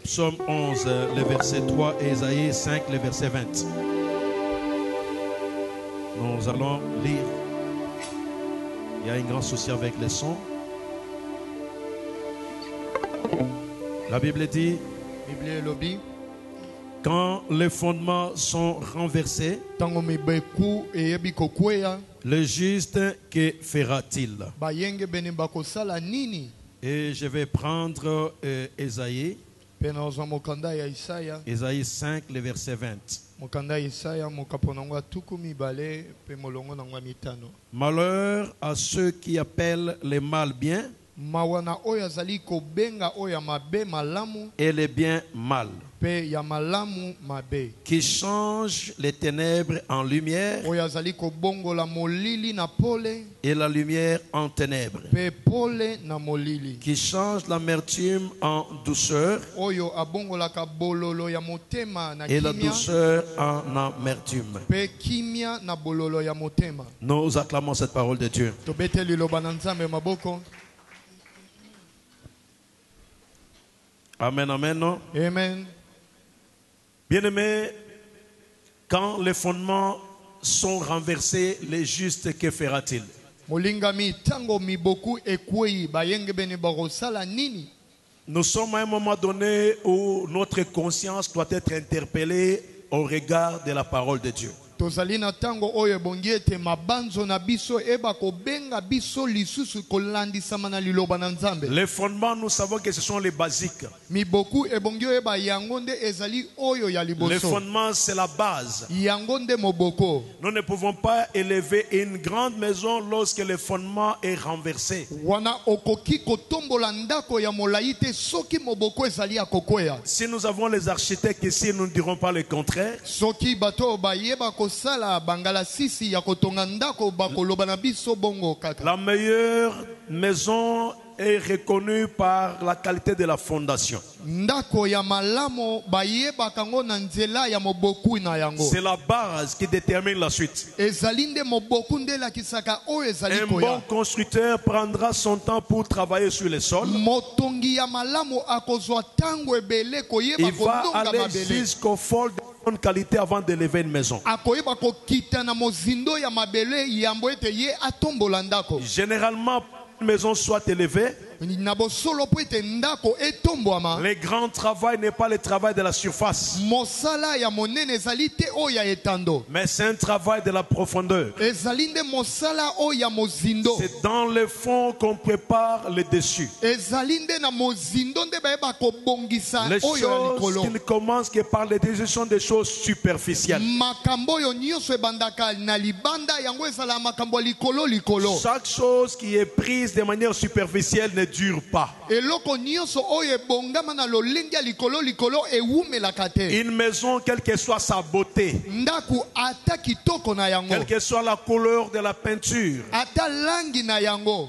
Psaume 11, le verset 3 et Ésaïe 5, le verset 20. Nous allons lire. Il y a un grand souci avec les sons. La Bible dit, quand les fondements sont renversés, le juste, que fera-t-il? Et je vais prendre Ésaïe 5, le verset 20. Malheur à ceux qui appellent le mal bien et le bien mal, qui changent les ténèbres en lumière et la lumière en ténèbres, qui changent l'amertume en douceur et la douceur en amertume. Nous acclamons cette parole de Dieu. Amen, amen. Amen. Bien-aimés, quand les fondements sont renversés, les justes, que fera-t-il? Nous sommes à un moment donné où notre conscience doit être interpellée au regard de la parole de Dieu. Les fondements, nous savons que ce sont les basiques. Les fondements, c'est la base. Nous ne pouvons pas élever une grande maison lorsque le fondement est renversé. Si nous avons les architectes ici, nous ne dirons pas le contraire. La meilleure maison est reconnue par la qualité de la fondation. C'est la base qui détermine la suite. Un bon constructeur prendra son temps pour travailler sur le sol. Il va aller jusqu'au fond de bonne qualité avant d'élever une maison. Généralement, une maison soit élevée, le grand travail n'est pas le travail de la surface, mais c'est un travail de la profondeur. C'est dans le fond qu'on prépare le dessus. Les choses qui ne commencent que par les dessus sont des choses superficielles. Chaque chose qui est prise de manière superficielle ne dure pas. Une maison, quelle que soit sa beauté, quelle que soit la couleur de la peinture,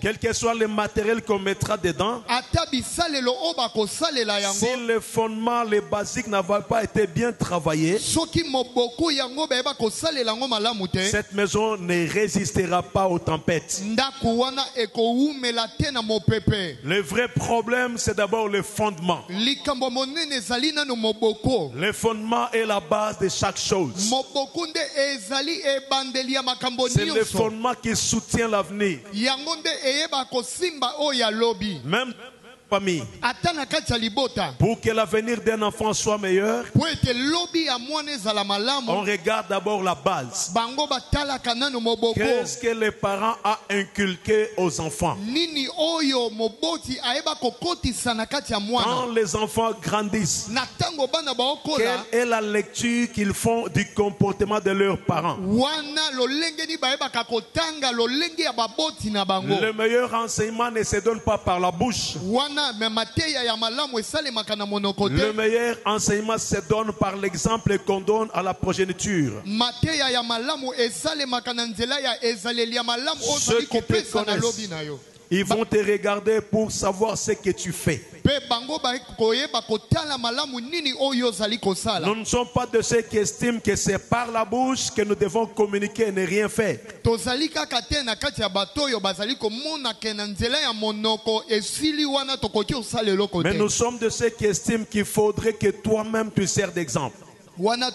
quel que soit le matériel qu'on mettra dedans, si le fondement, les basiques n'avaient pas été bien travaillés, cette maison ne résistera pas aux tempêtes. Le vrai problème, c'est d'abord le fondement. Le fondement est la base de chaque chose. C'est le fondement qui soutient l'avenir. Même famille. Pour que l'avenir d'un enfant soit meilleur, on regarde d'abord la base. Qu'est-ce que les parents ont inculqué aux enfants? Quand les enfants grandissent, quelle est la lecture qu'ils font du comportement de leurs parents? Le meilleur enseignement ne se donne pas par la bouche. Le meilleur enseignement se donne par l'exemple qu'on donne à la progéniture. Ceux qui te connaissent, Ils vont te regarder pour savoir ce que tu fais. Nous ne sommes pas de ceux qui estiment que c'est par la bouche que nous devons communiquer et ne rien faire. Mais nous sommes de ceux qui estiment qu'il faudrait que toi-même tu sers d'exemple. La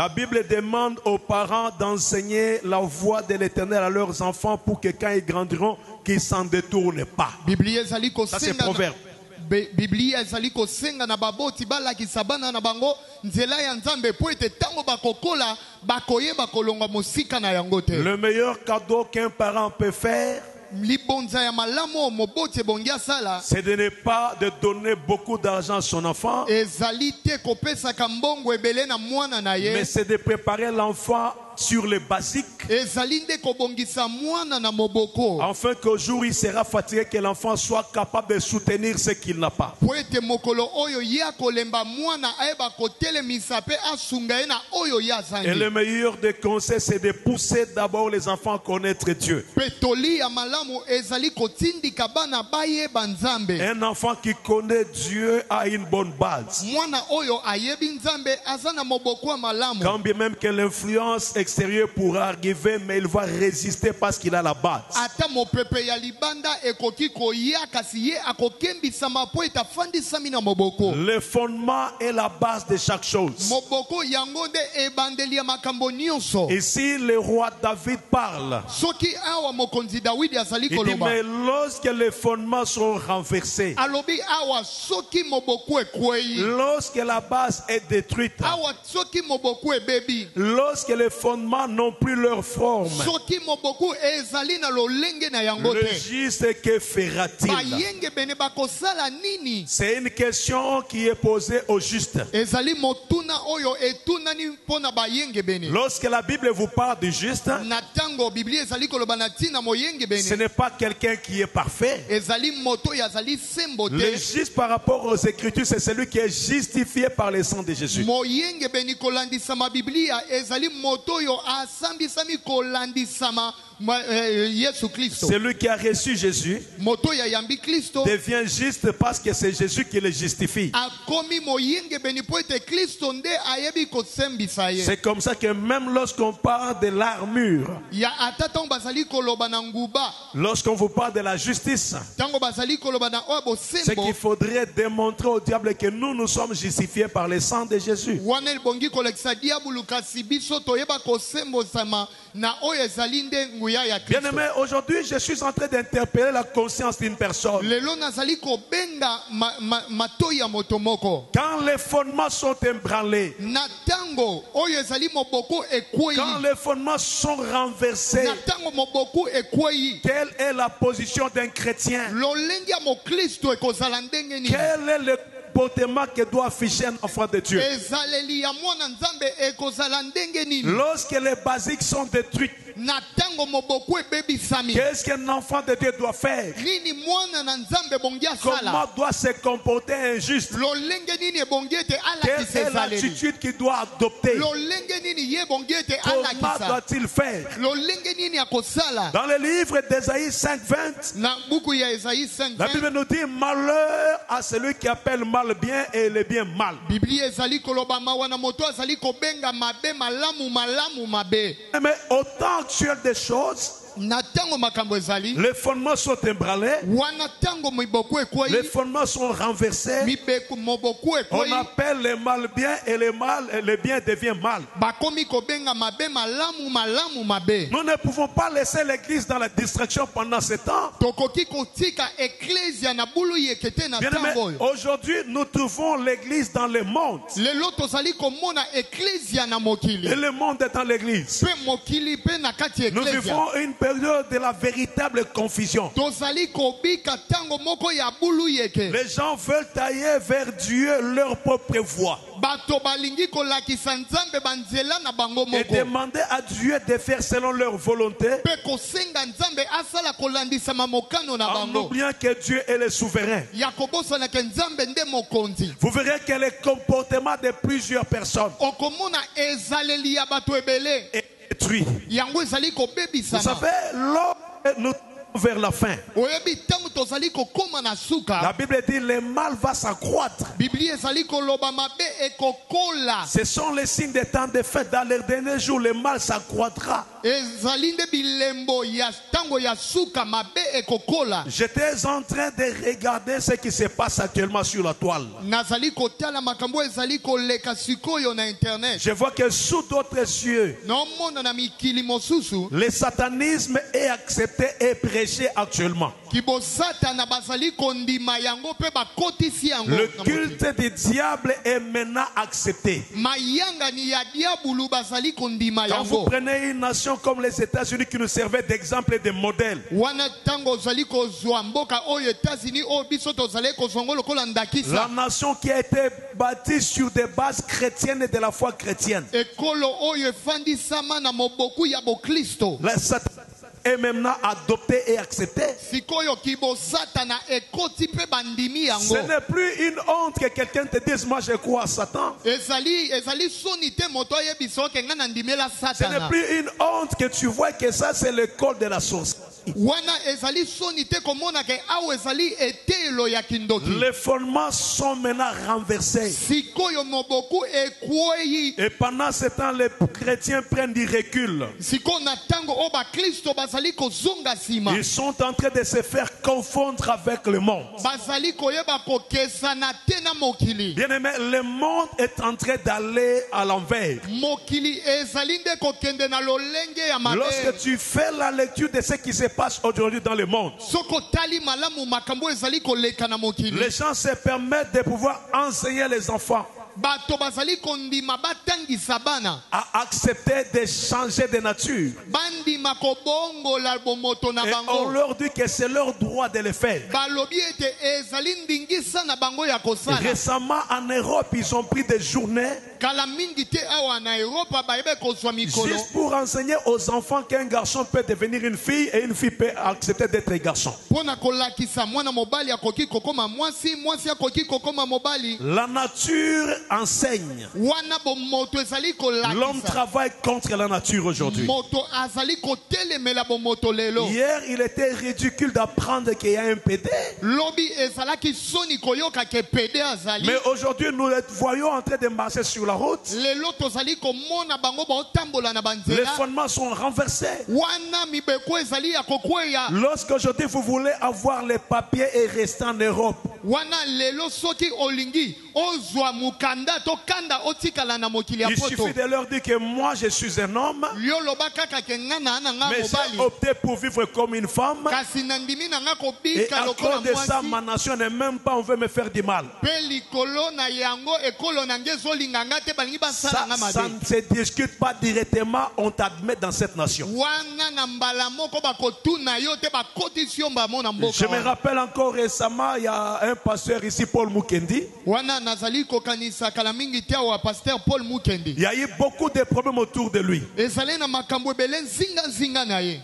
Bible demande aux parents d'enseigner la voie de l'Éternel à leurs enfants pour que quand ils grandiront, qu'ils ne s'en détournent pas. Ça c'est Proverbe. Le meilleur cadeau qu'un parent peut faire, c'est de ne pas de donner beaucoup d'argent à son enfant, mais c'est de préparer l'enfant sur les basiques, afin qu'au jour où il sera fatigué, que l'enfant soit capable de soutenir ce qu'il n'a pas. Et le meilleur des conseils, c'est de pousser d'abord les enfants à connaître Dieu. Un enfant qui connaît Dieu a une bonne base. Quand bien même que l'influence extérieur pourra arriver, mais il va résister parce qu'il a la base. Le fondement est la base de chaque chose. Ici, le roi David parle. Il dit, mais lorsque les fondements sont renversés, lorsque la base est détruite, lorsque les fondements n'ont plus leur forme, le juste, que fera-t-il? C'est une question qui est posée au juste. Lorsque la Bible vous parle du juste, ce n'est pas quelqu'un qui est parfait. Le juste par rapport aux Écritures, c'est celui qui est justifié par le sang de Jésus. Celui qui a reçu Jésus devient juste parce que c'est Jésus qui le justifie. C'est comme ça que même lorsqu'on parle de l'armure, lorsqu'on vous parle de la justice, c'est qu'il faudrait démontrer au diable que nous sommes justifiés par le sang de Jésus. Bien-aimé, aujourd'hui je suis en train d'interpeller la conscience d'une personne. Quand les fondements sont ébranlés, quand les fondements sont renversés, quelle est la position d'un chrétien? Quel est le comportement que doit afficher un enfant de Dieu? Lorsque les basiques sont détruites, qu'est-ce qu'un enfant de Dieu doit faire? Comment doit se comporter un juste? Quelle est l'attitude qu'il doit adopter? Comment doit-il faire? Dans le livre d'Ésaïe 5:20, la Bible nous dit: malheur à celui qui appelle mal bien et le bien mal. Mais autant actuel des choses, les fondements sont ébranlés, les fondements sont renversés. On appelle le mal bien et le bien devient mal. Nous ne pouvons pas laisser l'église dans la distraction pendant ce temps. Aujourd'hui, nous trouvons l'église dans le monde. Et le monde est dans l'église. Nous vivons une période de la véritable confusion. Les gens veulent tailler vers Dieu leur propre voie et demander à Dieu de faire selon leur volonté, en oubliant que Dieu est le souverain. Vous verrez que le comportement de plusieurs personnes est détruit. Vous savez, lorsque nous vers la fin, la Bible dit le mal va s'accroître. Ce sont les signes des temps de fin. Dans les derniers jours, le mal s'accroîtra. J'étais en train de regarder ce qui se passe actuellement sur la toile. Je vois que sous d'autres cieux, le satanisme est accepté et prêché actuellement. Le culte du diable est maintenant accepté. Quand vous prenez une nation comme les États-Unis qui nous servaient d'exemple et de modèle, la nation qui a été bâtie sur des bases chrétiennes et de la foi chrétienne, est maintenant adopté et accepté. Ce n'est plus une honte que quelqu'un te dise moi je crois à Satan. Ce n'est plus une honte que tu vois que ça c'est l'école de la sorcellerie. Les fondements sont maintenant renversés. Et pendant ce temps, les chrétiens prennent du recul. Ils sont en train de se faire confondre avec le monde. Bien-aimé, le monde est en train d'aller à l'envers. Lorsque tu fais la lecture de ce qui se passe aujourd'hui dans le monde, les gens se permettent de pouvoir enseigner les enfants à accepter de changer de nature. Et on leur dit que c'est leur droit de le faire. Récemment en Europe, ils ont pris des journées juste pour enseigner aux enfants qu'un garçon peut devenir une fille et une fille peut accepter d'être un garçon. La nature enseigne. L'homme travaille contre la nature aujourd'hui. Hier, il était ridicule d'apprendre qu'il y a un PD. Mais aujourd'hui, nous les voyons en train de marcher sur la route. Les fondements sont renversés. Lorsqu'aujourd'hui vous voulez avoir les papiers et rester en Europe, il suffit de leur dire que moi je suis un homme, mais j'ai opté pour vivre comme une femme, et à cause de ça ma nation n'est même pas, on veut me faire du mal. Ça ne se discute pas directement, on t'admet dans cette nation. Je me rappelle encore récemment, il y a un pasteur ici, Paul Mukendi. Il y a eu beaucoup de problèmes autour de lui.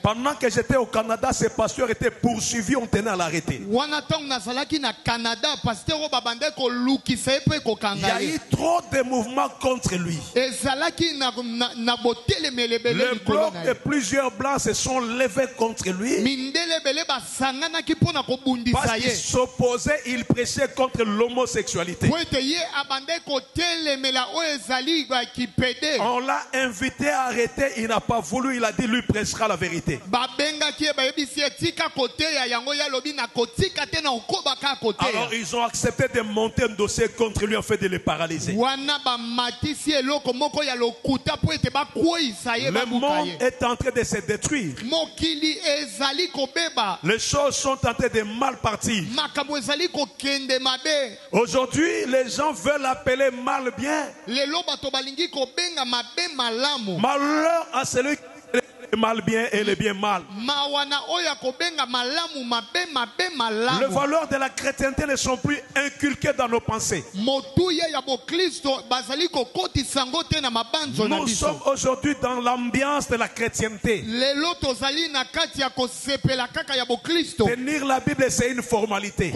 Pendant que j'étais au Canada, ce pasteur était poursuivi, on tenait à l'arrêter. Il y a eu trop de mouvements contre lui. Le bloc de plusieurs blancs se sont levés contre lui. Parce qu'il s'opposait, il prêchait contre l'homosexualité. On l'a invité à arrêter, il n'a pas voulu, il a dit lui prêchera la vérité. Alors ils ont accepté de monter un dossier contre lui en fait de le paralyser. Le monde est en train de se détruire. Les choses sont en train de mal partir. Aujourd'hui, les gens veulent appeler mal bien. Malheur à celui qui mal bien et le bien mal. Les valeurs de la chrétienté ne sont plus inculquées dans nos pensées. Nous sommes aujourd'hui dans l'ambiance de la chrétienté. Tenir la Bible, c'est une formalité.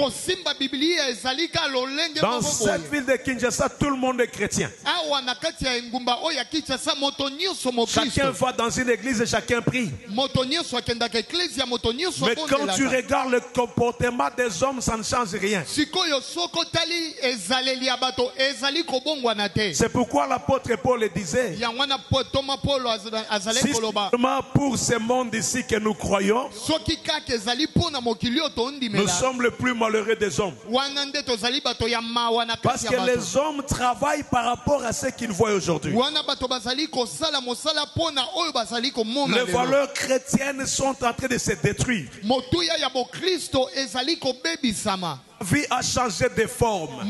Dans cette ville de Kinshasa, tout le monde est chrétien. Chacun va dans une église et chacun prie. Mais quand tu regardes le comportement des hommes, ça ne change rien. C'est pourquoi l'apôtre Paul disait, si seulement pour ce monde ici que nous croyons, nous sommes les plus malheureux des hommes. Parce que les hommes travaillent par rapport à ce qu'ils voient aujourd'hui. Les valeurs chrétiennes sont en train de se détruire. La vie a changé de forme.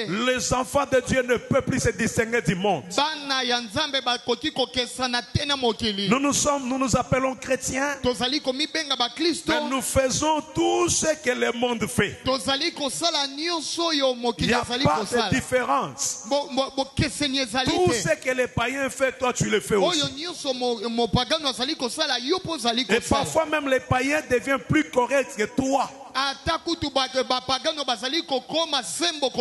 Les enfants de Dieu ne peuvent plus se distinguer du monde. Nous nous appelons chrétiens, mais nous faisons tout ce que le monde fait. Il n'y a pas de différence. Tout ce que les païens font, toi tu le fais aussi. Et parfois même les païens deviennent plus corrects que toi.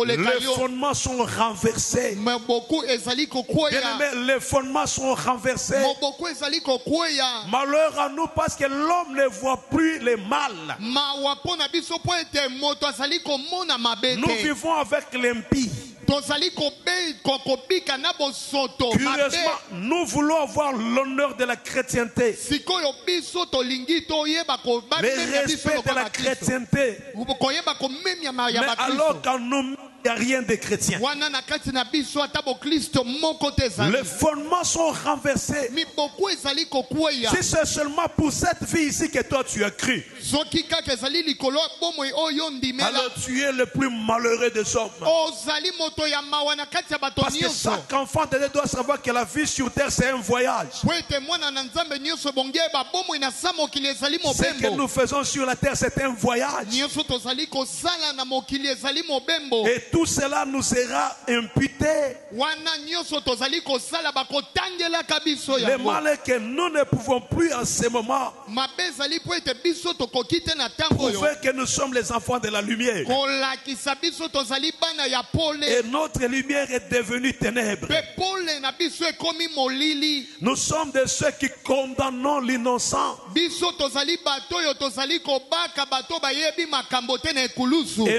Les fondements sont renversés. Les fondements sont renversés. Malheur à nous parce que l'homme ne voit plus le mal. Nous vivons avec l'impie. Curieusement, nous voulons avoir l'honneur de la chrétienté, le respect de la chrétienté, mais alors qu'en nous il n'y a rien de chrétien. Les fondements sont renversés. Si c'est seulement pour cette vie ici que toi tu as cru, alors tu es le plus malheureux des hommes. Parce que chaque enfant de Dieu doit savoir que la vie sur terre c'est un voyage. Ce que nous faisons sur la terre c'est un voyage. Et tout cela nous sera imputé. Le mal est que nous ne pouvons plus en ce moment prouver que nous sommes les enfants de la lumière. Et notre lumière est devenue ténèbres. Nous sommes de ceux qui condamnons l'innocent. Et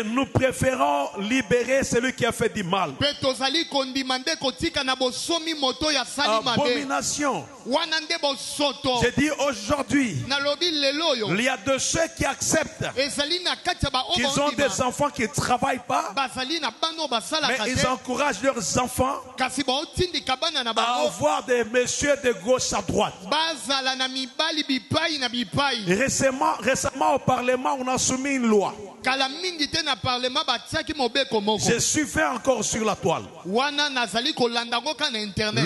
nous préférons libérer celui qui a fait du mal. Abomination. J'ai dit aujourd'hui, il y a de ceux qui acceptent qu'ils ont des enfants qui ne travaillent pas, mais ils encouragent leurs enfants à avoir des messieurs de gauche à droite. Récemment au Parlement, on a soumis une loi. Je suis fait encore sur la toile.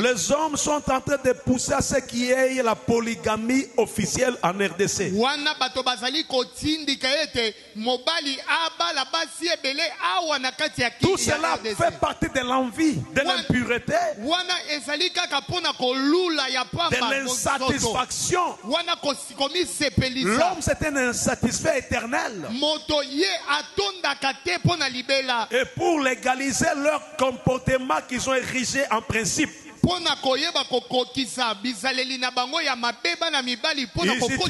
Les hommes sont en train de pousser à ce qu'il y ait la polygamie officielle en RDC. Tout cela fait partie de l'envie, de l'impureté, de l'insatisfaction. L'homme c'est un insatisfait éternel. Et pour légaliser leur comportement qu'ils ont érigé en principe, ils utilisent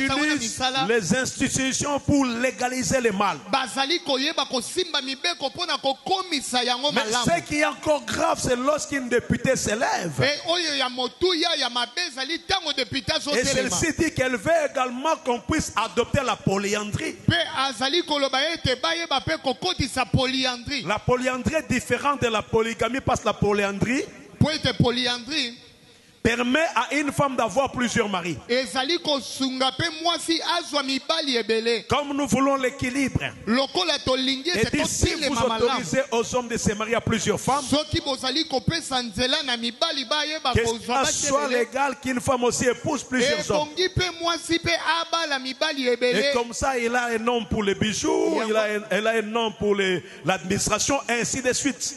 les institutions pour légaliser le mal. Mais ce qui est encore grave, c'est lorsqu'une députée s'élève et celle-ci dit qu'elle veut également qu'on puisse adopter la polyandrie. La polyandrie est différente de la polygamie parce que la polyandrie, permet à une femme d'avoir plusieurs maris. Comme nous voulons l'équilibre. Et dit, si vous autorisez aux hommes de se marier à plusieurs femmes, que ça soit légal qu'une femme aussi épouse plusieurs hommes. Et comme ça, il a un nom pour les bijoux, elle a un nom pour l'administration, et ainsi de suite.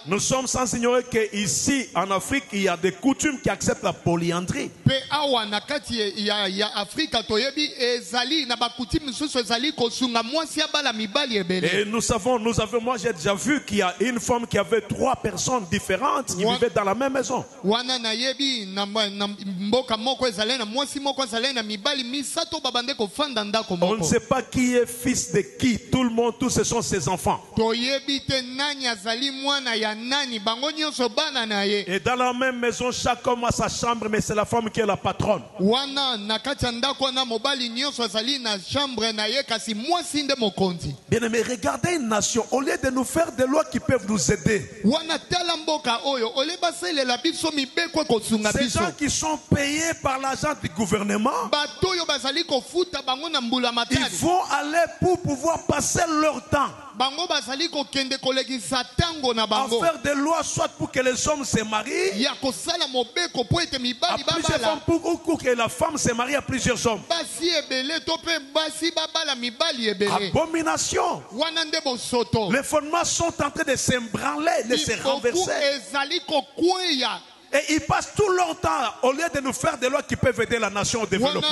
Nous sommes sans ignorer qu'ici en Afrique, il y a des coutumes qui acceptent la polyandrie. Et moi j'ai déjà vu qu'il y a une femme qui avait 3 personnes différentes qui vivaient dans la même maison. On ne sait pas qui est fils de qui. Tout le monde, tous ce sont ses enfants. Et dans la même maison, chaque homme a sa chambre, mais c'est la femme qui est la patronne. Bien aimé, regardez une nation, au lieu de nous faire des lois qui peuvent nous aider. Ces gens qui sont payés par l'argent du gouvernement, ils vont aller pour pouvoir passer leur temps à faire des lois, soit pour que les hommes se marient à plusieurs femmes, pour que la femme se marie à plusieurs hommes. Abomination. Les fondements sont en train de s'ébranler, de se renverser. Et ils passent tout leur temps, au lieu de nous faire des lois qui peuvent aider la nation au développement. Ceux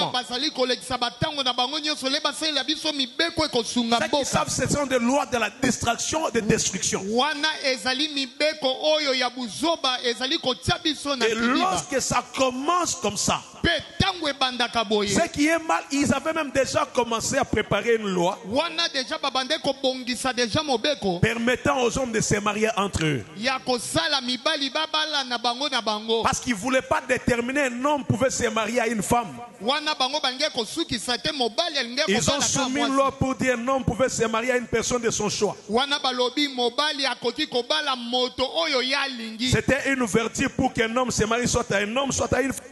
qui savent, ce sont des lois de la distraction et de destruction. Et lorsque ça commence comme ça, ce qui est mal, ils avaient même déjà commencé à préparer une loi permettant aux hommes de se marier entre eux. Parce qu'ils ne voulaient pas déterminer un homme pouvait se marier à une femme. Ils ont soumis une loi pour dire un homme pouvait se marier à une personne de son choix. C'était une ouverture pour qu'un homme se marie soit à un homme, soit à une femme.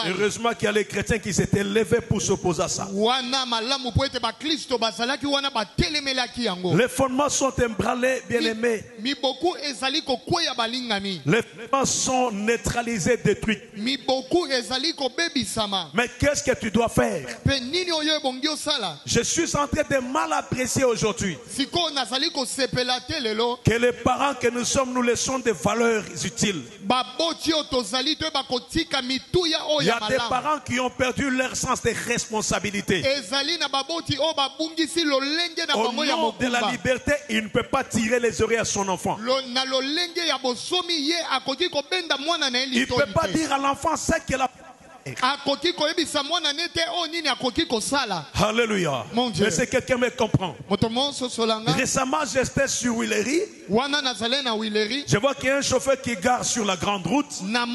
Heureusement qu'il y a les chrétiens qui s'étaient levés pour s'opposer à ça. Les fondements sont ébranlés, bien aimés. Les fondements sont neutralisés, détruits. Mais qu'est-ce que tu dois faire? Je suis en train de mal apprécier aujourd'hui que les parents que nous sommes, nous laissons des valeurs utiles. Il y a des parents qui ont perdu leur sens de responsabilité. Au nom de la liberté, il ne peut pas tirer les oreilles à son enfant. Il ne peut pas dire à l'enfant ce qu'il a. Alléluia. Est-ce que quelqu'un me comprend? Récemment, j'étais sur Willery. Je vois qu'il y a un chauffeur qui gare sur la grande route. Un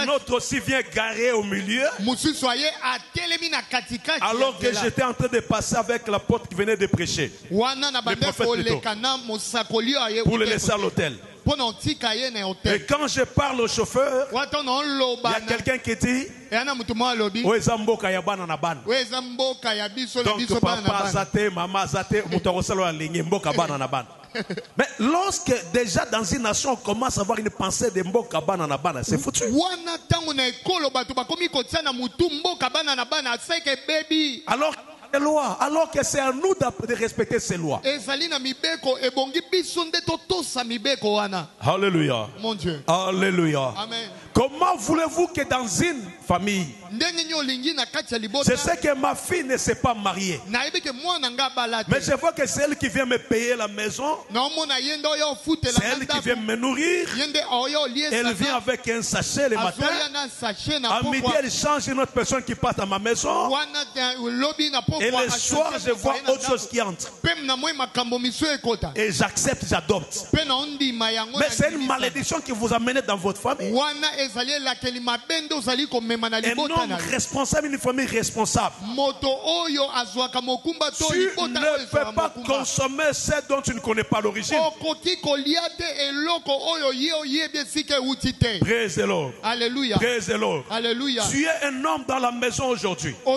autre aussi vient garer au milieu. Alors que j'étais en train de passer avec l'apôtre qui venait de prêcher. Le prophète plutôt. Pour le laisser à l'hôtel. Et quand je parle au chauffeur, il y a quelqu'un qui dit donc papa zate, maman zate, mais lorsque déjà dans une nation on commence à avoir une pensée de mboka banana bana, c'est foutu. Alors que c'est à nous de respecter ces lois. Alléluia. Mon Dieu. Alléluia. Amen. Comment voulez-vous que dans une famille, je sais que ma fille ne s'est pas mariée, mais je vois que c'est elle qui vient me payer la maison, c'est elle qui vient me nourrir, elle vient avec un sachet le matin, à midi elle change une autre personne qui passe à ma maison, et le soir je vois autre chose qui entre, et j'accepte, j'adopte. Mais c'est une malédiction qui vous a mené dans votre famille. homme responsable, une famille responsable. Tu ne peux pas consommer ce dont tu ne connais pas l'origine. Praise the Lord. Alléluia. Praise the Lord. Alléluia. Tu es un homme dans la maison aujourd'hui. Tu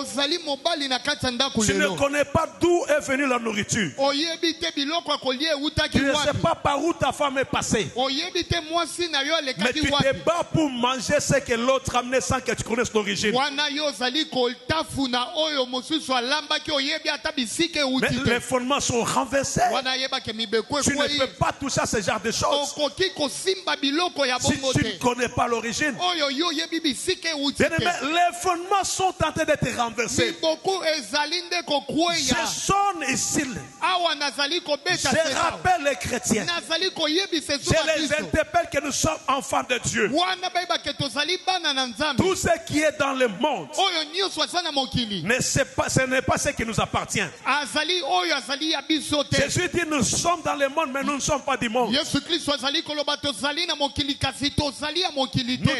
ne connais pas d'où est venue la nourriture. Tu ne sais pas par où ta femme est passée. Mais tu te bats pour manger ce que l'autre a amené sans que tu connaisses l'origine. Mais les fondements sont renversés. Tu ne peux pas toucher à ce genre de choses si tu ne connais pas l'origine. Les fondements sont en train d'être renversés. Je sonne ici. Je rappelle les chrétiens. Je les interpelle que nous sommes enfants de Dieu. Tout ce qui est dans le monde, ce n'est pas ce qui nous appartient. Jésus dit nous sommes dans le monde mais nous ne sommes pas du monde. Nous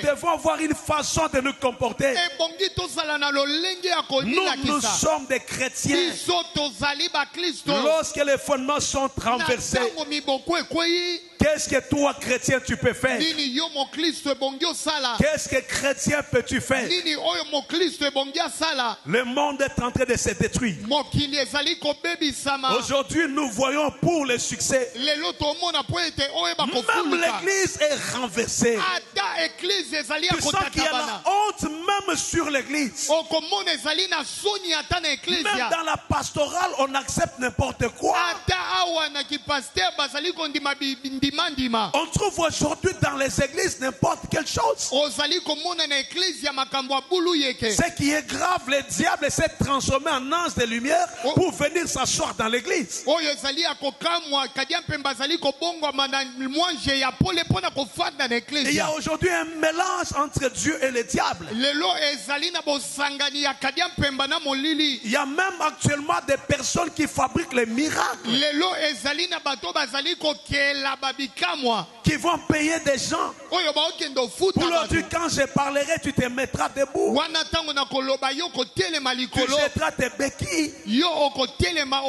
devons avoir une façon de nous comporter. Nous sommes des chrétiens. Lorsque les fondements sont renversés, qu'est-ce que toi, chrétien, tu peux faire? Qu'est-ce que chrétien peux-tu faire? Le monde est en train de se détruire. Aujourd'hui, nous voyons pour le succès. Même l'église est renversée. Tu sens qu'il y a la honte même sur l'église. Même dans la pastorale, on accepte n'importe quoi. On trouve aujourd'hui dans les églises n'importe quelle chose. Ce qui est grave, le diable s'est transformé en ange de lumière pour venir s'asseoir dans l'église. Il y a aujourd'hui un mélange entre Dieu et le diable. Il y a même actuellement des personnes qui fabriquent les miracles, qui vont payer des gens pour leur dire quand je parlerai tu te mettras debout, tu jetteras tes béquilles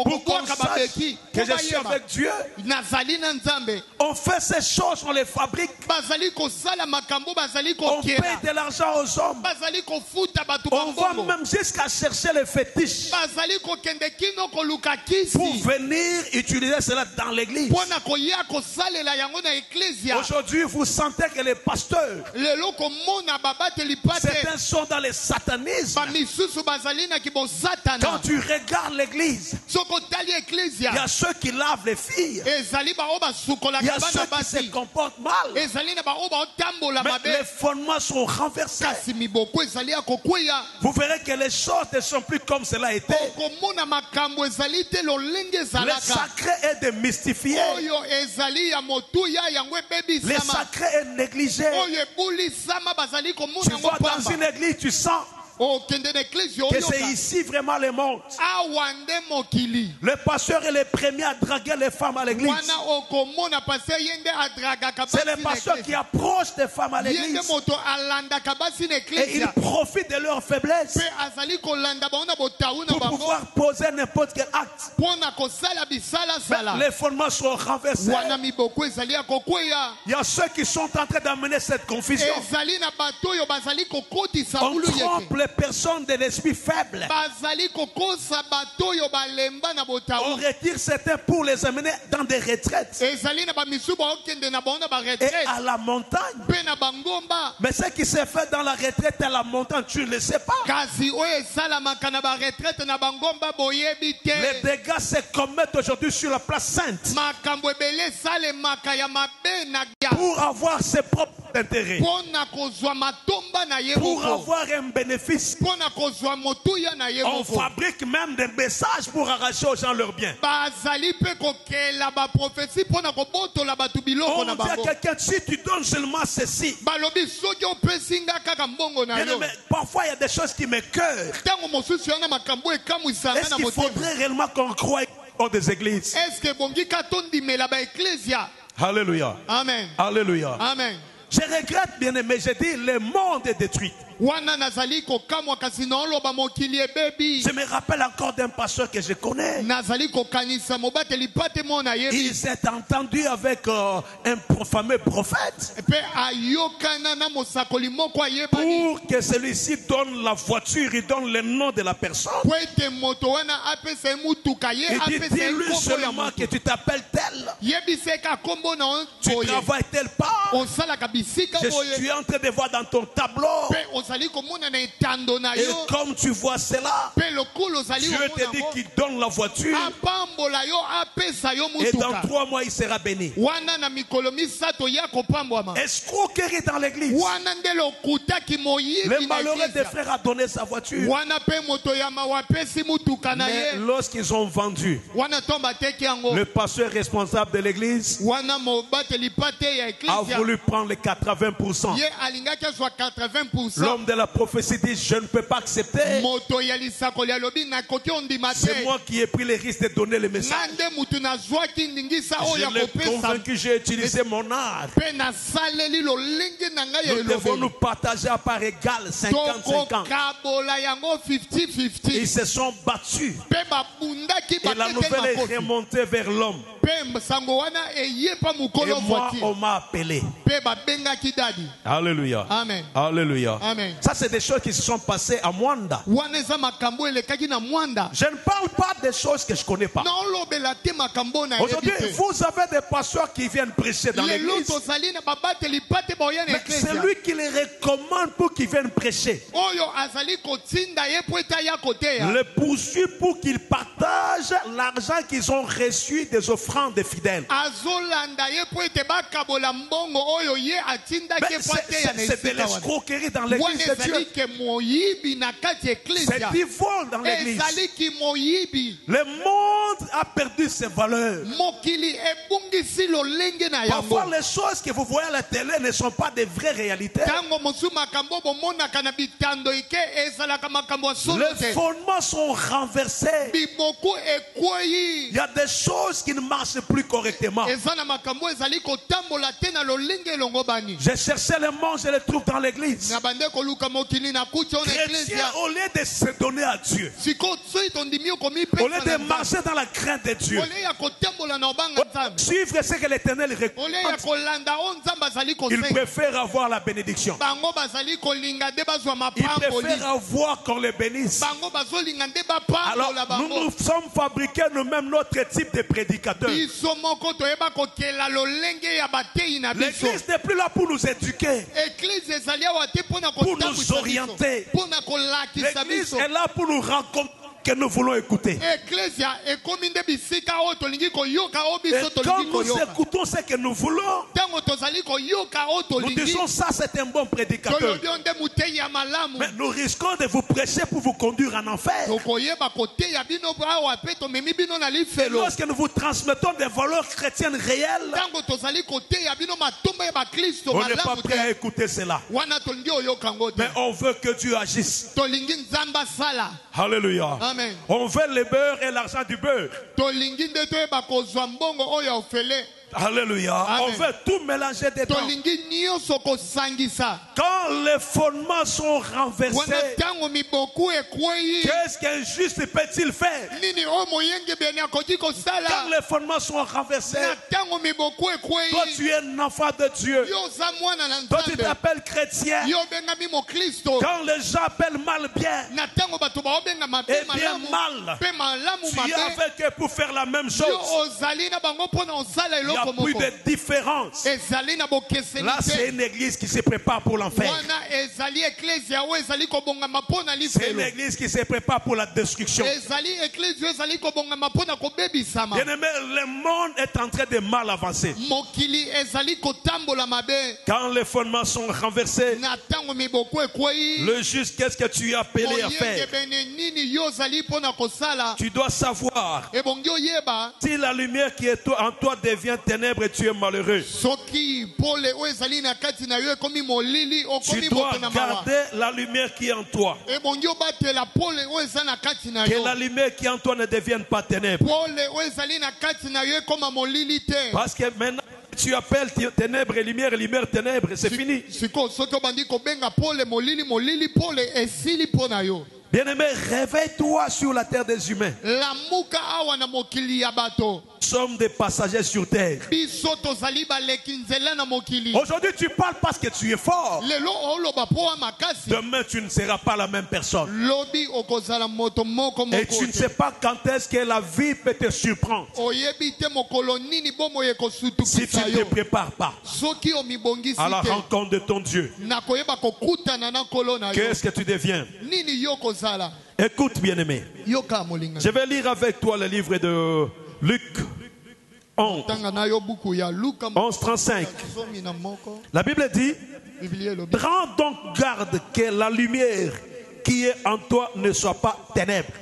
pour qu'on sache que je suis avec Dieu. On fait ces choses, on les fabrique, on paye de l'argent aux hommes, on va même jusqu'à chercher les fétiches pour venir utiliser cela dans l'église. Aujourd'hui, vous sentez que les pasteurs, certains sont dans le satanisme. Quand tu regardes l'église, il y a ceux qui lavent les filles, il y a ceux qui se comportent mal, mais les fondements sont renversés. Vous verrez que les choses ne sont plus comme cela était. Le sacré est démystifié. Le sacré est négligé. Tu vois dans une église, tu sens que c'est ici vraiment le monde. Le pasteur est le premier à draguer les femmes à l'église. C'est le pasteur qui approche des femmes à l'église et il profite de leur faiblesse pour pouvoir poser n'importe quel acte. Mais les fondements sont renversés. Il y a ceux qui sont en train d'amener cette confusion. On trompe les personnes de l'esprit faible. On retire certains pour les amener dans des retraites et à la montagne. Mais ce qui s'est fait dans la retraite et à la montagne, tu ne le sais pas. Les dégâts se commettent aujourd'hui sur la place sainte pour avoir ses propres intérêts, pour avoir un bénéfice. On fabrique même des messages pour arracher aux gens leurs biens. On dit à quelqu'un, si tu donnes seulement ceci. Mais parfois il y a des choses qui m'écœurent. Est-ce qu'il faudrait réellement qu'on croie dans des églises? Alléluia. Amen. Alléluia. Amen. Amen. Je regrette, bien aimé, j'ai dit, le monde est détruit. Je me rappelle encore d'un pasteur que je connais. Il s'est entendu avec un fameux prophète pour que celui-ci donne la voiture, il donne le nom de la personne. Il dit, dis-lui seulement que tu t'appelles tel. Tu travailles tel part. Je suis en train de voir dans ton tableau. Et comme tu vois cela, Dieu te dit qu'il donne la voiture. Et dans 3 mois, il sera béni. Escroquerie dans l'église. Le malheureux des frères a donné sa voiture. Mais lorsqu'ils ont vendu, le pasteur responsable de l'église a voulu prendre les 80%. L'homme de la prophétie dit, je ne peux pas accepter. C'est moi qui ai pris le risque de donner le message. Je l'ai convaincu, j'ai utilisé mon art. Nous devons nous partager à part égale, 50-50. Ils se sont battus. Et la nouvelle est remontée vers l'homme. Et moi, on m'a appelé. Alléluia. Amen. Alléluia. Amen. Ça, c'est des choses qui se sont passées à Mwanda. Je ne parle pas des choses que je ne connais pas. Aujourd'hui, vous avez des pasteurs qui viennent prêcher dans l'église. Mais c'est lui qui les recommande pour qu'ils viennent prêcher. Le poursuit pour qu'ils partagent l'argent qu'ils ont reçu des offrandes des fidèles. C'est de l'escroquerie dans l'église de Dieu. C'est du vol dans l'église. Le monde a perdu ses valeurs. Parfois, les choses que vous voyez à la télé ne sont pas des vraies réalités. Les fondements sont renversés. Il y a des choses qui ne marchent plus correctement. J'ai cherché le monde, je le trouve dans l'église. Chrétiens, au lieu de se donner à Dieu, au lieu de marcher dans la crainte de Dieu, suivre ce que l'Éternel recommande, ils préfèrent avoir la bénédiction. Ils préfèrent avoir qu'on les bénisse. Alors, nous nous sommes fabriqués nous-mêmes notre type de prédicateurs. L'église n'est plus là pour nous éduquer, pour nous orienter. L'église est là pour nous rencontrer, que nous voulons écouter. Et quand nous écoutons ce que nous voulons, nous disons ça c'est un bon prédicateur. Mais nous risquons de vous prêcher pour vous conduire en enfer. Et lorsque nous vous transmettons des valeurs chrétiennes réelles, on n'est pas prêt à écouter cela. Mais on veut que Dieu agisse. Alléluia. Amen. On veut le beurre et l'argent du beurre. Alléluia. Amen. On veut tout mélanger dedans. Quand les fondements sont renversés, qu'est-ce qu'un juste peut-il faire? Quand les fondements sont renversés, toi tu es un enfant de Dieu. Toi tu t'appelles chrétien. Quand les gens appellent mal bien, et bien mal, tu es avec eux pour faire la même chose. Il n'y a plus de différence. Là, c'est une église qui se prépare pour l'enfer. C'est une église qui se prépare pour la destruction. Bien-aimé, le monde est en train de mal avancer. Quand les fondements sont renversés, le juste, qu'est-ce que tu es appelé à faire? Tu dois savoir, si la lumière qui est en toi devient ténèbres, tu es malheureux. Tu dois garder la lumière qui est en toi. Que la lumière qui est en toi ne devienne pas ténèbres. Parce que maintenant tu appelles ténèbres et lumière ténèbres, c'est fini. Bien-aimé, réveille-toi sur la terre des humains. Nous sommes des passagers sur terre. Aujourd'hui, tu parles parce que tu es fort. Demain, tu ne seras pas la même personne. Et tu ne sais pas quand est-ce que la vie peut te surprendre. Si tu ne te prépares pas à la rencontre de ton Dieu, qu'est-ce que tu deviens? Écoute, bien-aimé. Je vais lire avec toi le livre de Luc 11, 35. La Bible dit: prends donc garde que la lumière qui est en toi ne soit pas ténèbres.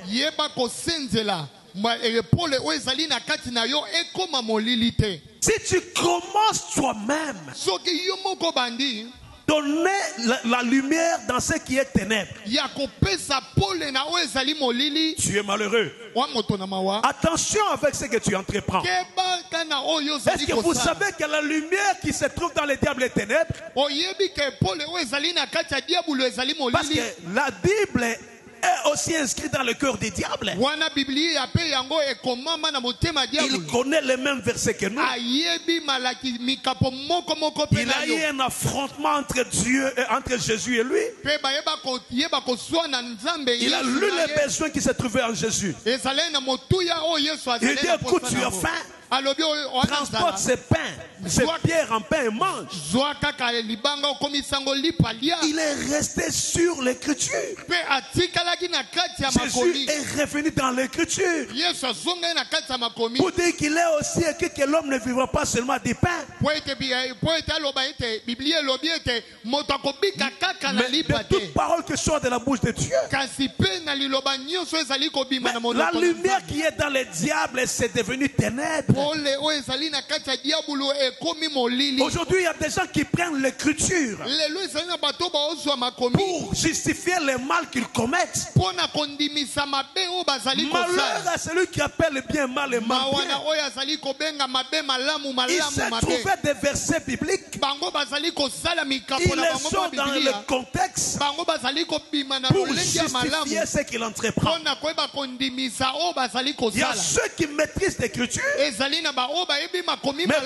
Si tu commences toi-même donner la lumière dans ce qui est ténèbres, tu es malheureux. Attention avec ce que tu entreprends. Est-ce que vous savez que la lumière qui se trouve dans les diables et ténèbres, parce que la Bible est aussi inscrit dans le cœur des diables. Il connaît les mêmes versets que nous. Il a eu un affrontement entre Dieu et entre Jésus et lui. Il a lu les besoins qui se trouvaient en Jésus. Il dit: écoute, tu as faim, transporte ces pains, ces pierres en pain et mange. Il est resté sur l'écriture. Jésus est revenu dans l'écriture pour dire qu'il est aussi écrit que l'homme ne vivra pas seulement des pains, mais de toute parole que soit de la bouche de Dieu. Mais la lumière qui est dans les diables, c'est devenu ténèbres. Aujourd'hui, il y a des gens qui prennent l'écriture pour justifier les mal qu'ils commettent. Malheur à celui qui appelle le bien mal et mal bien. Il s'est trouvé des versets bibliques. Il les sont dans le contexte pour justifier ce qu'il entreprend. Il y a ceux qui maîtrisent l'écriture, mais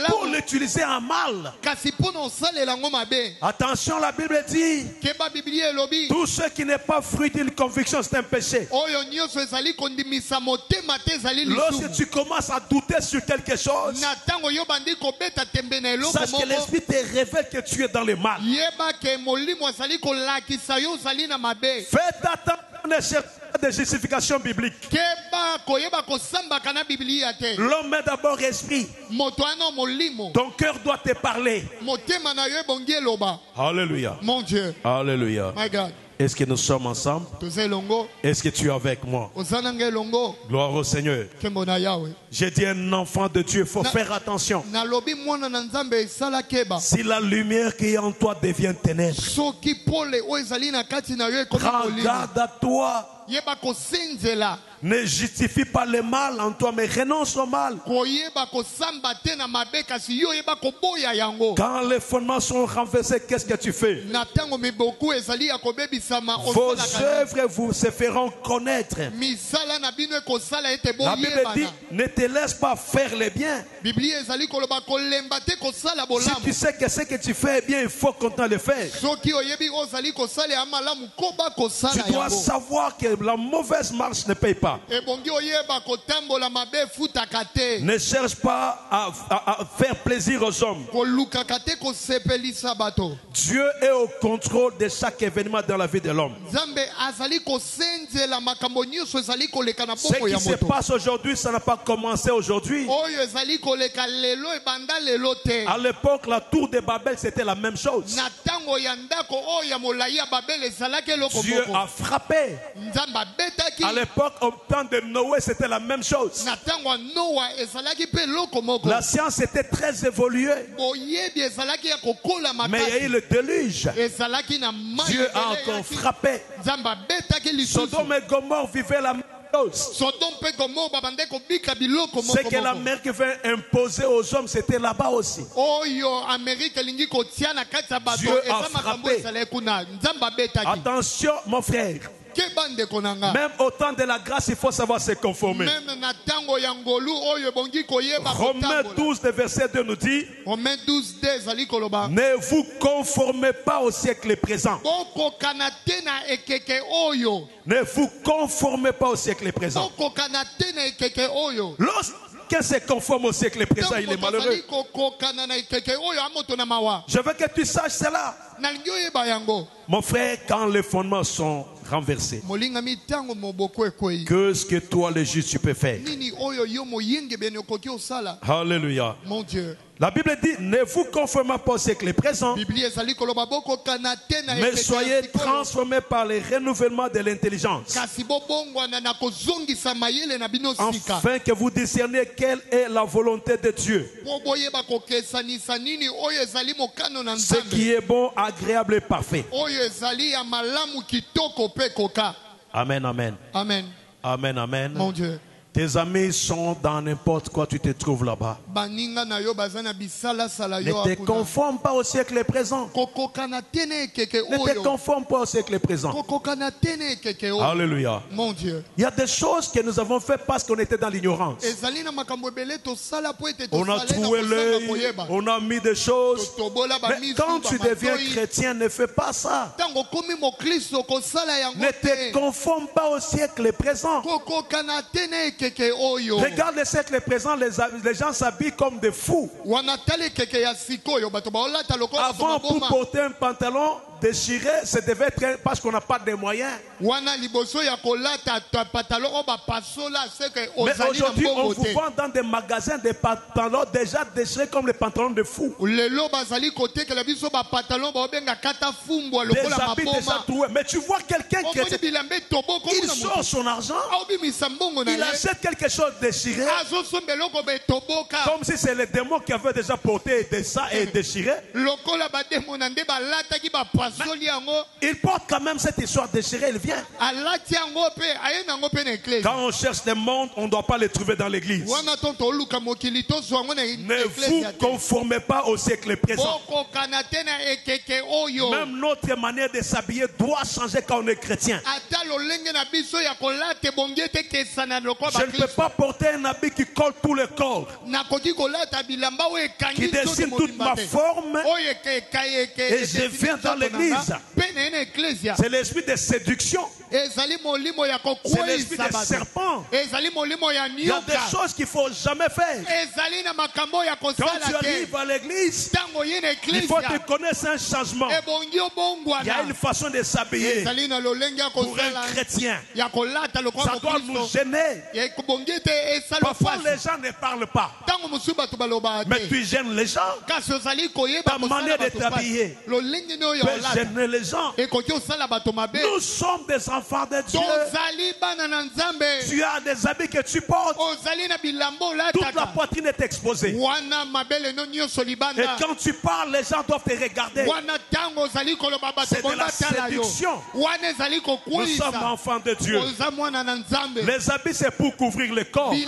pour l'utiliser en mal. Attention, la Bible dit: tout ce qui n'est pas fruit d'une conviction, c'est un péché. Lorsque tu commences à douter sur quelque chose, sache que l'esprit te révèle que tu es dans le mal. Faites attention de justification biblique. L'homme est d'abord esprit. Ton cœur doit te parler. Alléluia. Mon Dieu. Alléluia. My God. Est-ce que nous sommes ensemble? Est-ce que tu es avec moi? Gloire au Seigneur. J'ai dit un enfant de Dieu, il faut faire attention. Si la lumière qui est en toi devient ténèbres, prends garde à toi. Ne justifie pas le mal en toi, mais renonce au mal. Quand les fondements sont renversés, qu'est-ce que tu fais? Vos œuvres vous se feront connaître. La Bible dit: ne te laisse pas faire le bien. Si tu sais que ce que tu fais est bien, il faut continuer à le faire. Tu dois savoir que la mauvaise marche ne paye pas. Ne cherche pas à faire plaisir aux hommes. Dieu est au contrôle de chaque événement dans la vie de l'homme. Ce qui se passe aujourd'hui, ça n'a pas commencé aujourd'hui. À l'époque, la tour de Babel, c'était la même chose. Dieu a frappé. À l'époque, au temps de Noé, c'était la même chose. La science était très évoluée. Mais il y a eu le déluge. Dieu a encore frappé. Sodome et Gomorrhe vivaient la Ce que l'Amérique veut imposer aux hommes, c'était là-bas aussi. Dieu a frappé. Attention, mon frère. Même au temps de la grâce, il faut savoir se conformer. Romains 12, verset 2 nous dit: ne vous conformez pas au siècle présent. Ne vous conformez pas au siècle présent. Lorsqu'on se conforme au siècle présent, il est malheureux. Je veux que tu saches cela. Mon frère, quand les fondements sont renversés, qu'est-ce que toi, le juste, tu peux faire? Alléluia. Mon Dieu. La Bible dit: ne vous conformez pas au siècle présent, mais soyez transformés par le renouvellement de l'intelligence, afin que vous discerniez quelle est la volonté de Dieu, ce qui est bon, agréable et parfait. Amen, amen. Amen. Amen, amen. Mon Dieu. Tes amis sont dans n'importe quoi, tu te trouves là-bas. Ne te conforme pas au siècle présent. Ne te conforme pas au siècle présent. Alléluia. Mon Dieu. Il y a des choses que nous avons fait parce qu'on était dans l'ignorance. On a trouvé l'œil, on a mis des choses. Mais quand tu deviens chrétien, ne fais pas ça. Ne te conforme pas au siècle présent. Regarde le siècle présent, les gens s'habillent comme des fous. Avant, pour porter un pantalon déchiré, ça devait être parce qu'on n'a pas de moyens. Mais aujourd'hui, on vous vend dans des magasins des pantalons déjà déchirés comme les pantalons de fous. Des habits déjà troués. Mais tu vois quelqu'un qui il sort son argent, il achète quelque chose déchiré, comme si c'est le démon qui avait déjà porté ça et déchiré. Il porte quand même cette histoire déchirée, il vient. Quand on cherche des mondes, on ne doit pas les trouver dans l'église. Ne vous conformez pas au siècle présent. Même notre manière de s'habiller doit changer quand on est chrétien. Je ne peux pas porter un habit qui colle tout le corps, qui dessine toute ma forme, et je viens dans l'église. C'est l'esprit de séduction. C'est l'esprit des serpents. Il y a des choses qu'il ne faut jamais faire. Quand tu arrives à l'église, il faut que tu connaisses un changement. Il y a une façon de s'habiller pour un chrétien. Ça doit nous gêner. Parfois les gens ne parlent pas, mais tu gênes les gens. Ta manière de t'habiller peut gêner les gens. Nous sommes des enfants de Dieu. Tu as des habits que tu portes, toute la poitrine est exposée. Et quand tu parles, les gens doivent te regarder. C'est de la séduction. Nous sommes enfants de Dieu. Les habits, c'est pour couvrir le corps et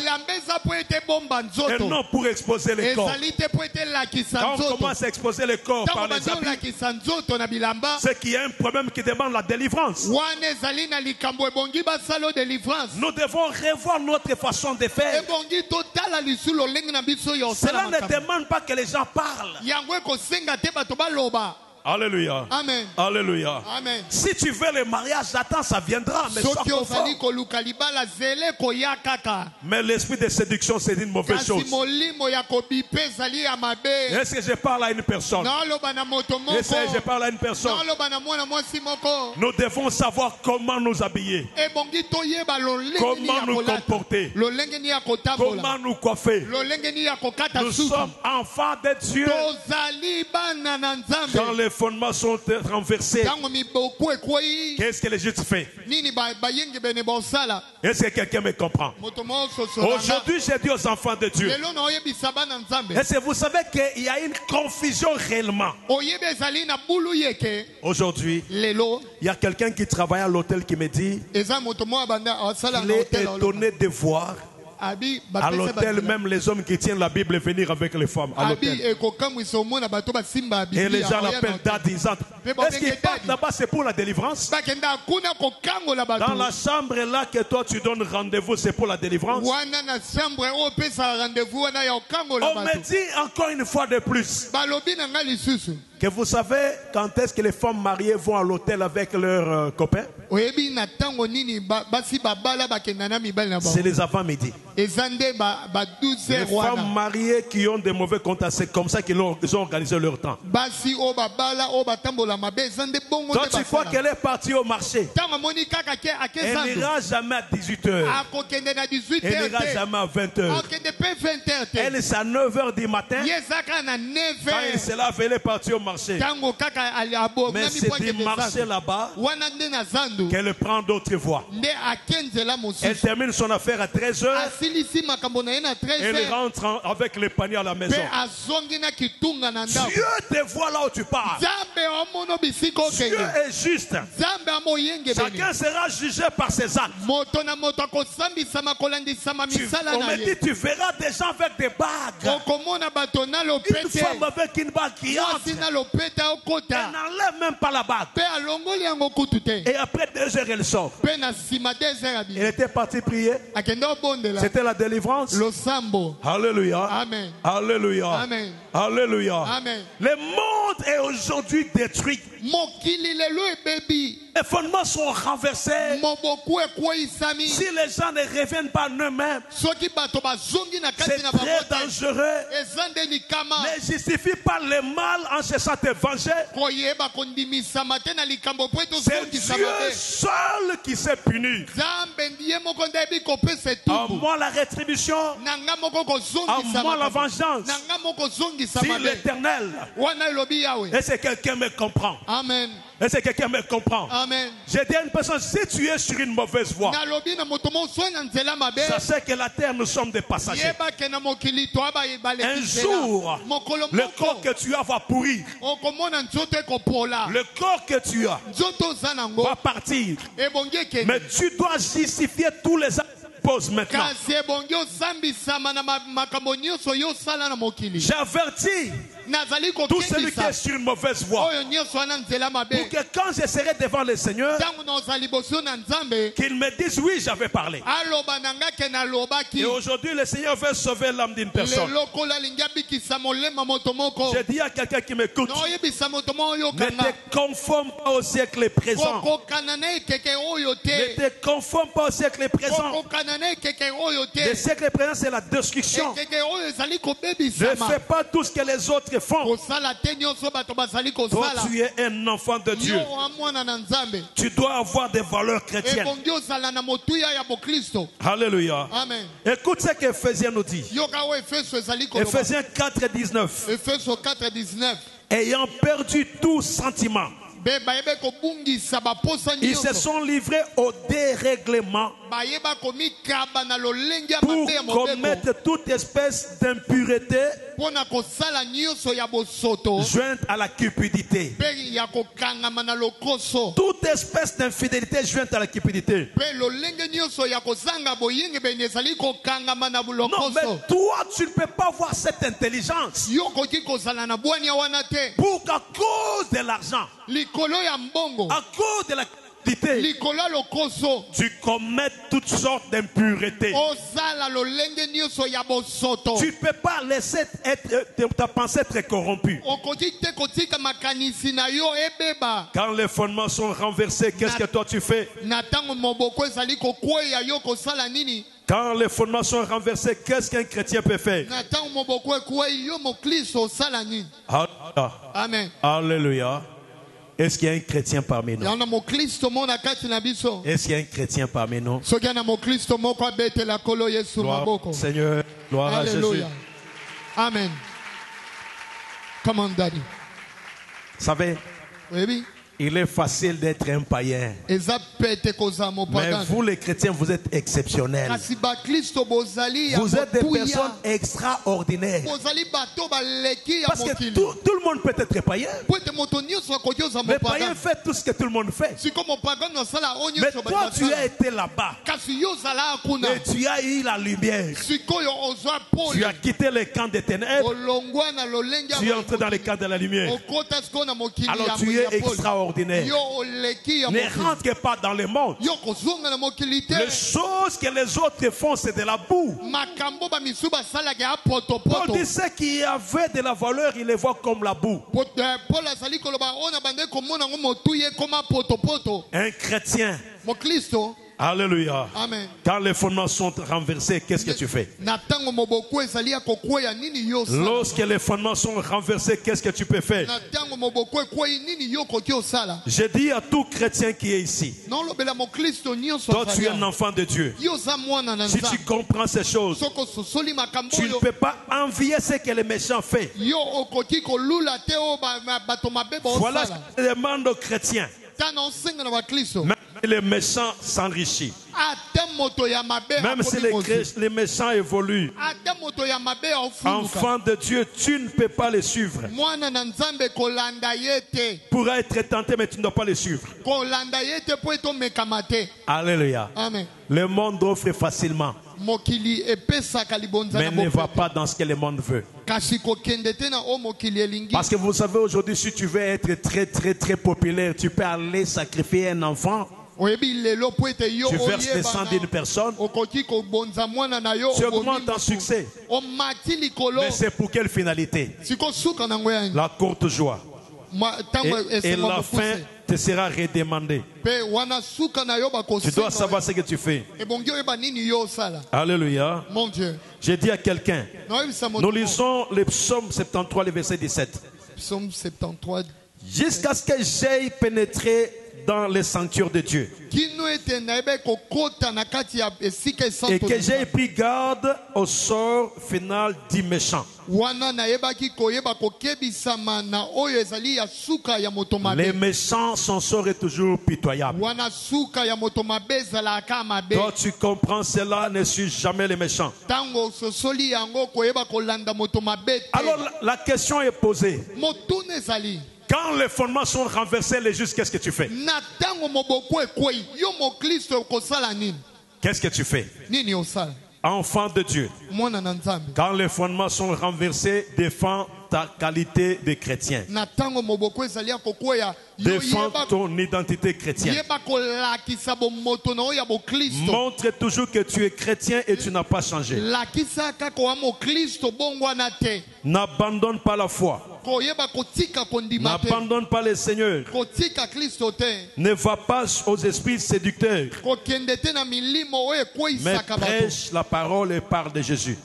non pour exposer le corps. Quand on commence à exposer le corps par les habits, c'est qu'il y a un problème qui demande la délivrance. Nous devons revoir notre façon de faire. Cela ne demande pas que les gens parlent. Alléluia. Amen. Alléluia. Amen. Si tu veux le mariage, attends, ça viendra. Mais sois conforme. Mais l'esprit de séduction, c'est une mauvaise chose. Est-ce que je parle à une personne? Est-ce que je parle à une personne? Nous devons savoir comment nous habiller, comment nous comporter, comment nous coiffer. Nous sommes enfants de Dieu. Quand les fondements sont renversés, qu'est-ce que l'Égypte fait? Est-ce que quelqu'un me comprend? Aujourd'hui, j'ai dit aux enfants de Dieu, est-ce que vous savez qu'il y a une confusion réellement? Aujourd'hui, il y a quelqu'un qui travaille à l'hôtel qui me dit qu'il est étonné de voir à l'hôtel, même les hommes qui tiennent la Bible venir avec les femmes à l'hôtel. Et les gens l'appellent dadisante. Est-ce qu'ils partent là-bas, c'est pour la délivrance? Dans la chambre là que toi tu donnes rendez-vous, c'est pour la délivrance. On me dit encore une fois de plus que vous savez quand est-ce que les femmes mariées vont à l'hôtel avec leurs copains? C'est les avant-midi. Les femmes mariées qui ont des mauvais contacts, c'est comme ça qu'ils ont organisé leur temps. Toi, tu crois qu'elle est partie au marché? Elle n'ira jamais à 18h. Elle n'ira jamais à 20h. Elle est à 9h du matin. Quand elle se lave, elle est partie au marché. Mais c'est du marché là-bas qu'elle prend d'autres voies. Elle termine son affaire à 13h. Elle rentre avec les paniers à la maison. Dieu te voit là où tu pars. Dieu est juste. Chacun sera jugé par ses actes. On me dit, tu verras des gens avec des bagues. Une femme avec une bague qui entre. Elle n'enlève même pas la bague. Et après 2 heures, elle sort. Elle était partie prier. C'était la délivrance. Alléluia. Amen. Alléluia. Amen. Alléluia. Amen. Le monde est aujourd'hui détruit. Les fondements sont renversés. Si les gens ne reviennent pas en eux-mêmes, c'est très dangereux. Ne justifie pas le mal en cherchant te venger. C'est Dieu seul qui s'est puni. À moi la rétribution, à moi la vengeance. Si l'Éternel. Est-ce que quelqu'un me comprend? Amen. Est-ce que quelqu'un me comprend? Amen. J'ai dit à une personne, si tu es sur une mauvaise voie, sachez que la terre, nous sommes des passagers. Un jour, le corps que tu as va pourrir. Le corps que tu as va partir. Mais tu dois justifier tous les actes. Maintenant. J'avertis tout celui qui est sur une mauvaise voie pour que quand je serai devant le Seigneur, qu'il me dise oui, j'avais parlé. Et aujourd'hui, le Seigneur veut sauver l'âme d'une personne. Je dis à quelqu'un qui m'écoute, ne te conforme pas au siècle présent. Ne te conforme pas au siècle présent. Le siècle présent, c'est la destruction. Ne fais pas tout ce que les autres font. Toi, tu es un enfant de Dieu. Tu dois avoir des valeurs chrétiennes. Alléluia. Amen. Écoute ce qu'Éphésiens nous dit. Éphésiens 4:19. Ayant perdu tout sentiment, ils se sont livrés au dérèglement pour commettre toute espèce d'impureté jointe à la cupidité. Toute espèce d'infidélité jointe à la cupidité. Non, mais toi, tu ne peux pas avoir cette intelligence pour qu'à cause de l'argent, à cause de la tu commets toutes sortes d'impuretés. Tu ne peux pas laisser ta pensée être corrompue. Quand les fondements sont renversés, qu'est-ce que toi tu fais? Quand les fondements sont renversés, qu'est-ce qu'un chrétien peut faire? Amen. Alléluia. Est-ce qu'il y a un chrétien parmi nous? Est-ce qu'il y a un chrétien parmi nous? Gloire, Seigneur, gloire à Jésus. Amen. Come on, Daddy. savez, il est facile d'être un païen. Mais vous les chrétiens, vous êtes exceptionnels. Vous êtes des personnes extraordinaires. Parce que tout le monde peut être païen. Mais païen fait tout ce que tout le monde fait. Mais toi, tu as été là-bas. Et tu as eu la lumière. Tu as quitté le camp des ténèbres. Tu es entré dans le camp de la lumière. Alors tu es extraordinaire. Ne rentre pas dans le monde. Les choses que les autres font, c'est de la boue. Paul dit ce qui avait de la valeur, il les voit comme la boue. Un chrétien. Alléluia. Amen. Quand les fondements sont renversés, qu'est-ce que tu fais? Lorsque les fondements sont renversés, qu'est-ce que tu peux faire? Je dis à tout chrétien qui est ici, toi tu es un enfant de Dieu. Si tu comprends ces choses, tu ne peux pas envier ce que les méchants font. Voilà ce que je demande aux chrétiens. Même si les méchants s'enrichissent, même si les méchants évoluent, enfant de Dieu, tu ne peux pas les suivre. Pour être tenté, mais tu ne dois pas les suivre. Alléluia. Amen. Le monde offre facilement, mais ne va pas dans ce que le monde veut. Parce que vous savez, aujourd'hui, si tu veux être très très très populaire, tu peux aller sacrifier un enfant. Tu verses le sang d'une personne. Tu augmentes ton succès. Mais c'est pour quelle finalité? La courte joie. Et la fin te sera redemandée. Tu dois savoir ce que tu fais. Alléluia. Mon Dieu. J'ai dit à quelqu'un, nous lisons le psaume 73, le verset 17. Psaume 73. Jusqu'à ce que j'aille pénétrer dans les sanctuaires de Dieu. Et que j'ai pris garde au sort final du méchant. Les méchants, son sort est toujours pitoyable. Toi tu comprends cela, ne suis jamais les méchants. Alors la question est posée. Quand les fondements sont renversés, les justes, qu'est-ce que tu fais? Qu'est-ce que tu fais? Enfant de Dieu. Quand les fondements sont renversés, défends ta qualité de chrétien. Défends ton identité chrétienne. Montre toujours que tu es chrétien et tu n'as pas changé. N'abandonne pas la foi. N'abandonne pas le Seigneur. Ne va pas aux esprits séducteurs. Mais prêche la parole et parle de Jésus.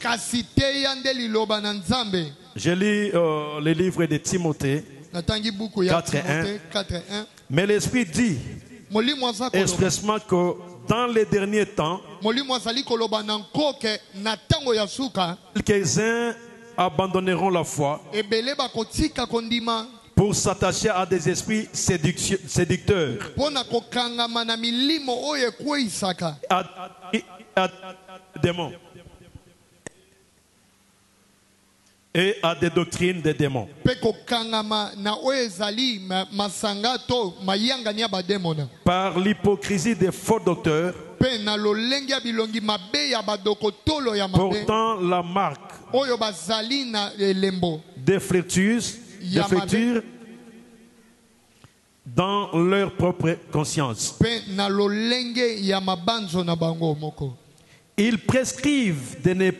Je lis le livre de Timothée 4:1. Mais l'Esprit dit expressement que dans les derniers temps, quelques-uns abandonneront la foi pour s'attacher à des esprits séducteurs, à démons et à des doctrines des démons. Par l'hypocrisie des faux docteurs, portant la marque des flétures dans leur propre conscience. Ils prescrivent de ne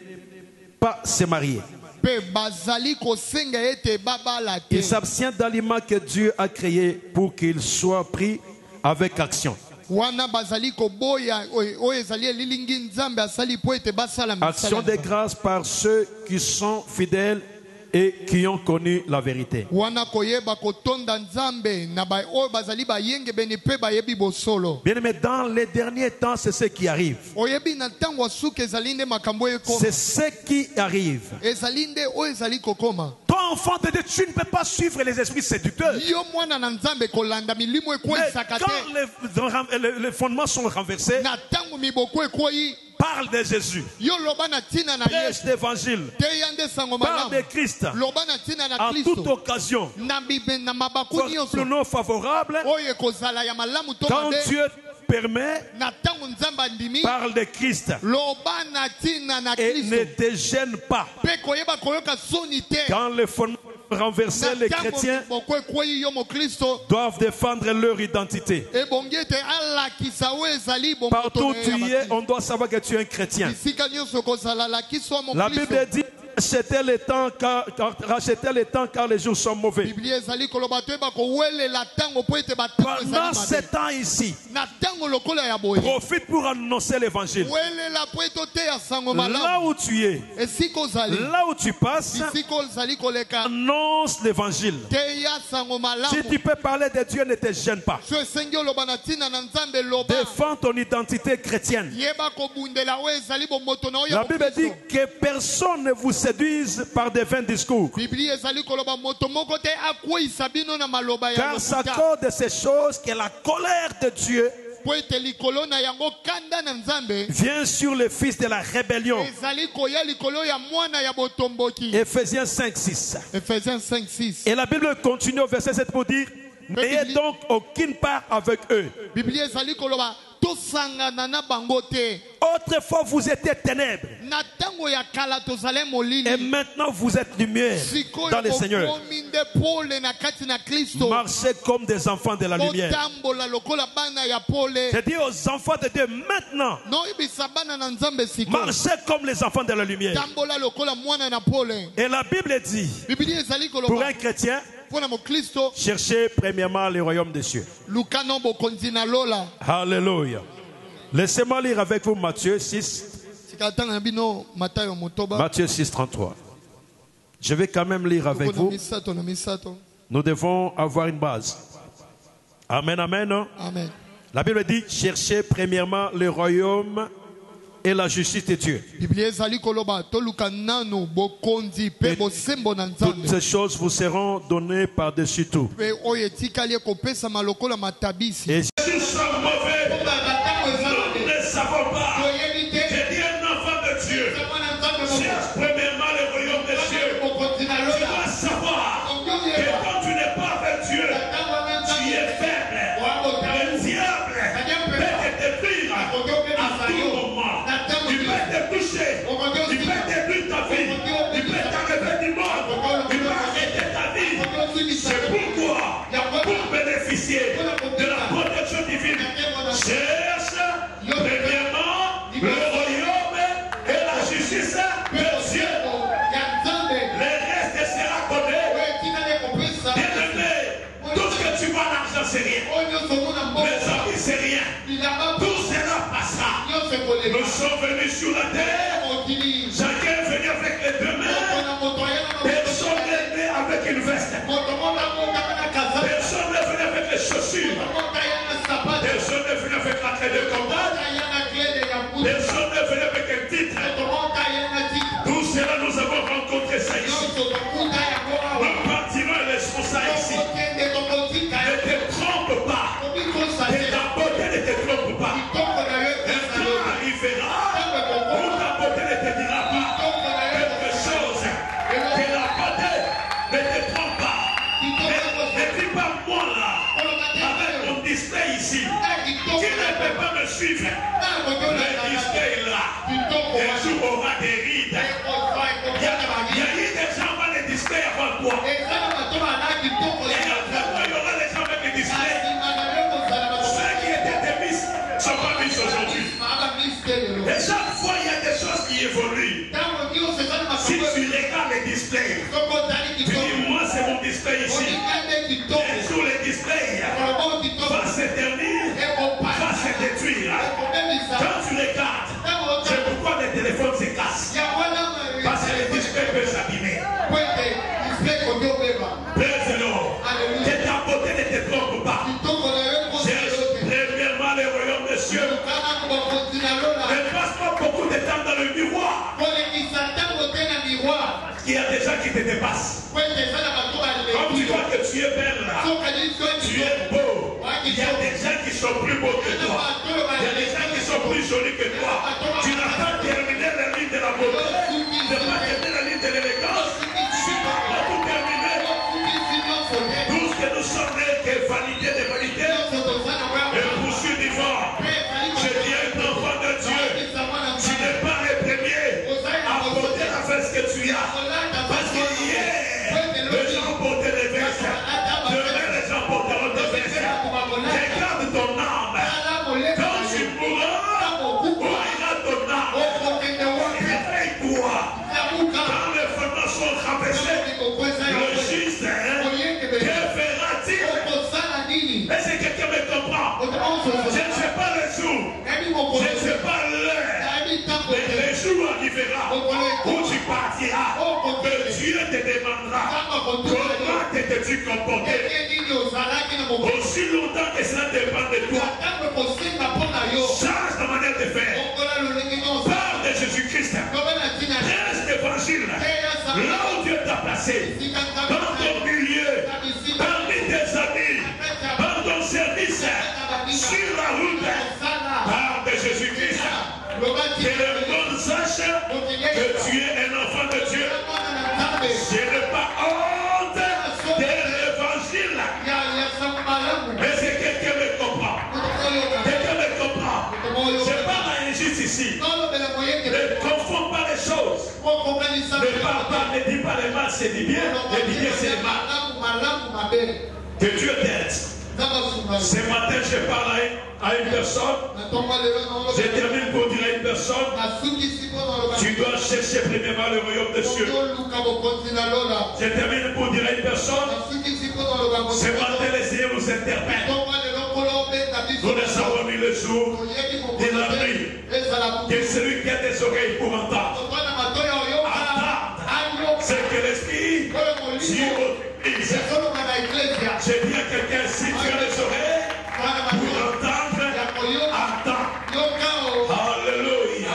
pas se marier. Ils s'abstiennent d'aliments que Dieu a créés pour qu'ils soient pris avec action. Action de grâce par ceux qui sont fidèles et qui ont connu la vérité. Bien aimé, dans les derniers temps, c'est ce qui arrive. C'est ce qui arrive. Ton enfant de Dieu, tu ne peux pas suivre les esprits séducteurs. Mais quand les fondements sont renversés, parle de Jésus, prêche l'évangile, parle de Christ en toute occasion, non favorable, quand Dieu permet, parle de Christ et ne te gêne pas. Quand les fondements renversés, les chrétiens doivent défendre leur identité. Partout où tu es, on doit savoir que tu es un chrétien. La Bible dit: rachetez les temps car les jours sont mauvais. Pendant ces temps ici, profite pour annoncer l'évangile. Là où tu es, là où tu passes, annonce l'évangile. Si tu peux parler de Dieu, ne te gêne pas. Défends ton identité chrétienne. La Bible dit que personne ne vous séduise par des vains discours. Car ça cause de ces choses que la colère de Dieu vient sur les fils de la rébellion. Ephésiens 5:6. Et la Bible continue au verset 7 pour dire: n'ayez donc aucune part avec eux. Autrefois vous étiez ténèbres, et maintenant vous êtes lumière dans le Seigneur. Marchez comme des enfants de la lumière. Je dis aux enfants de Dieu maintenant, marchez comme les enfants de la lumière. Et la Bible dit, pour un chrétien, cherchez premièrement le royaume des cieux. Alléluia. Laissez-moi lire avec vous Matthieu 6. Matthieu 6, 33. Je vais quand même lire avec vous. Nous devons avoir une base. Amen, amen. Amen. La Bible dit: cherchez premièrement le royaume et la justice de Dieu. Et toutes ces choses vous seront données par-dessus tout. Et si nous sommes mauvais, nous ne savons pas. J'ai dit un enfant de Dieu, cherche premièrement le royaume des cieux. Tu dois savoir que quand tu n'es pas avec Dieu, tu es faible. Le diable peut te détruire à tout moment. Il peut te toucher, il peut détruire ta vie, il peut t'enlever du monde, il peut arrêter ta vie. C'est pourquoi, pour bénéficier de la protection divine, cherche premièrement le royaume et la justice de Dieu. Le reste sera donné. Bien-aimé, tout ce que tu vois, l'argent, c'est rien. Les amis, c'est rien. Tout cela passera. Nous sommes venus sur la terre. Chacun est venu avec les deux mains. Personne n'est né avec une veste. Personne n'est venu avec les chaussures. Personne n'est venu avec la clé de contact. Personne n'est venu avec un titre. Tout cela, nous avons rencontré ça ici. Nous partirons et laisserons ça ici. Ne te trompe pas. Et ta beauté ne te trompe pas. Un temps arrivera où ta beauté ne te dira pas quelque chose. Que la beauté ne te trompe pas. Ne dis pas moi là, avec mon display ici, qui ne peut pas me suivre. Le display là, un jour aura des rides. Il y a eu des gens avec les displays avant toi. Et après toi, il y aura des gens avec les displays. Ceux qui étaient des miss ne sont pas miss aujourd'hui. Et chaque fois, il y a des choses qui évoluent. Si tu regardes les displays, tu dis, moi c'est mon display ici. Et sur les displays, va se terminer, va se détruire. Quand tu regardes, c'est pourquoi les téléphones se cassent. Parce que les displays peuvent s'abîmer. Praise-le. Que ta beauté ne te trompe pas. Cherche premièrement le royaume des cieux. Ne passe pas beaucoup de temps dans le miroir. Il y a des gens qui qui te dépassent. Comme tu crois que tu es belle là, tu es beau. Il y a des gens qui sont plus beaux que toi. Il y a des gens qui sont plus jolis que toi. Tu n'as pas terminé la ligne de la beauté. Tu n'as pas terminé la ligne de l'élégance. Tu n'as pas tout terminé. Tout ce que nous sommes n'est que vanité de vanité. Et poursuit du vent. Je dis à un enfant de Dieu, tu n'es pas le premier à porter la veste que tu as. Parce que hier, les gens portaient des vestes. Demain, les gens porteront des vestes. Regarde ton âme. Quand tu mourras, où ira ton âme? Réveille-toi. Quand les fondements sont rabaissés, le juste, que fera-t-il? Est-ce que quelqu'un me comprend? Je ne sais pas le jour. Je ne sais pas l'heure. Mais le jour arrivera où tu partiras. Que Dieu te demandera comment t'étais-tu comporté. Aussi longtemps que cela dépend de toi, change ta manière de faire. Parle de Jésus-Christ. Reste l'évangile. Là où Dieu t'a placé. Dans ton milieu. Parmi tes amis. Dans ton service. Sur la route. Parle de Jésus-Christ. Que le monde sache que tu es un enfant de Dieu. Je n'ai pas honte de l'évangile. Est-ce que quelqu'un me comprend? Quelqu'un me comprend? Je parle à injuste ici. Ne confonds pas les choses. Ne parle pas, ne dis pas les mal, c'est du bien. Ne dis bien, c'est le mal. Que Dieu t'aide. Ce matin, je parle à une personne. Je termine pour dire à une personne. Tu dois chercher premièrement le royaume des cieux. Je termine pour dire à une personne. Ce matin, le Seigneur nous interpelle. Nous les avons mis le jour de la nuit. Que celui qui a des oreilles pour entendre. C'est que l'Esprit dit au Église. J'ai dit à quelqu'un, si tu as les oreilles pour entendre, attends. Alléluia.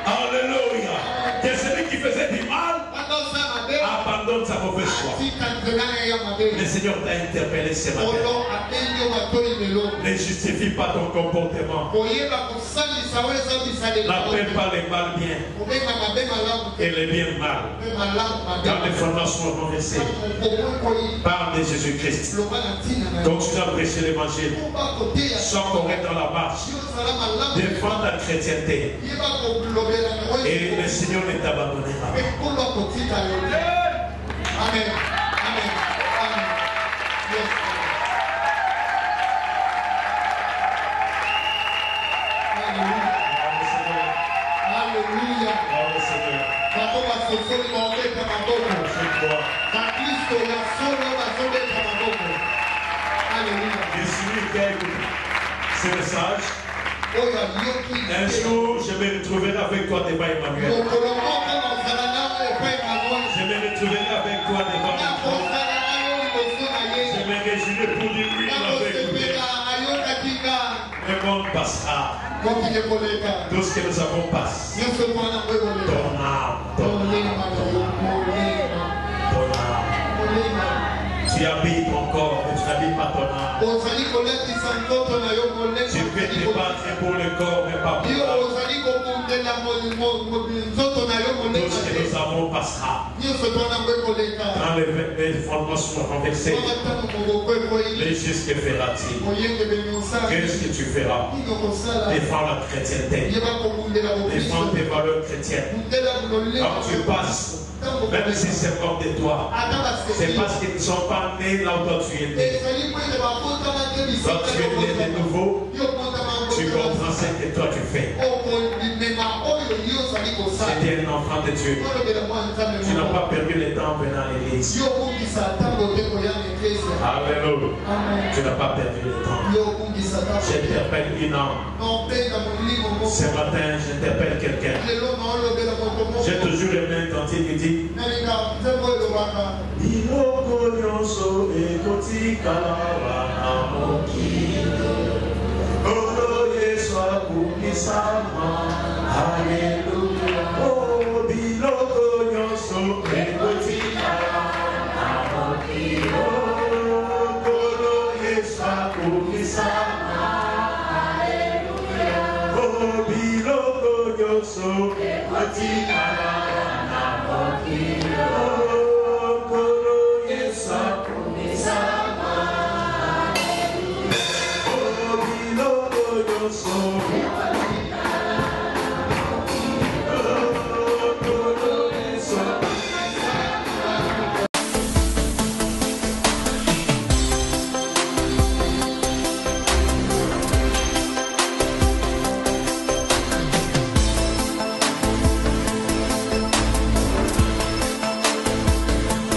Alléluia. Que celui qui faisait du mal abandonne sa mauvaise foi. Le Seigneur t'a interpellé ce matin. Ne justifie pas ton comportement. N'appelle pas les mal bien et les bien mal. Quand les fondements sont renversés, parle de Jésus-Christ. Continue à prêcher l'évangile. Sois correct dans la marche. Défends ta chrétienté. Et le Seigneur ne t'abandonnera pas. Amen. Amen. Amen. Yes. Alléluia. Je suis qui a écouté ce message. Un jour, je me retrouverai avec toi devant Emmanuel. Je me retrouverai avec toi devant Emmanuel. Je me réjouirai pour dire oui, on avait écouté. Le monde passera. Tout ce que nous avons passé. Ton âme. Tu habites ton corps, mais tu n'habites pas ton âme. Tu peux te battre pour le corps, mais pas pour l'âme. Tout ce que nous avons passera. Quand les fondements seront renversés, les justes, que fera-t-il? Qu'est-ce que tu feras? Défends la chrétienté. Défends tes valeurs chrétiennes. Quand tu passes, même si c'est comme de toi, c'est parce qu'ils ne sont pas nés là où toi tu es né. Quand tu es né de nouveau, tu comprends ce que toi tu fais. C'était un enfant de Dieu. Tu n'as pas perdu le temps en venant à l'église. Alléluia. Tu n'as pas perdu le temps. J'interpelle une âme. Ce matin, j'interpelle quelqu'un. J'ai toujours les mains quand il dit Iloko nyonso ekoti kalawa amokino Olo Yesu akukisama Hallelujah. Oh, biloko nyonso ekoti kalawa biloko nyonso atikala na mokili.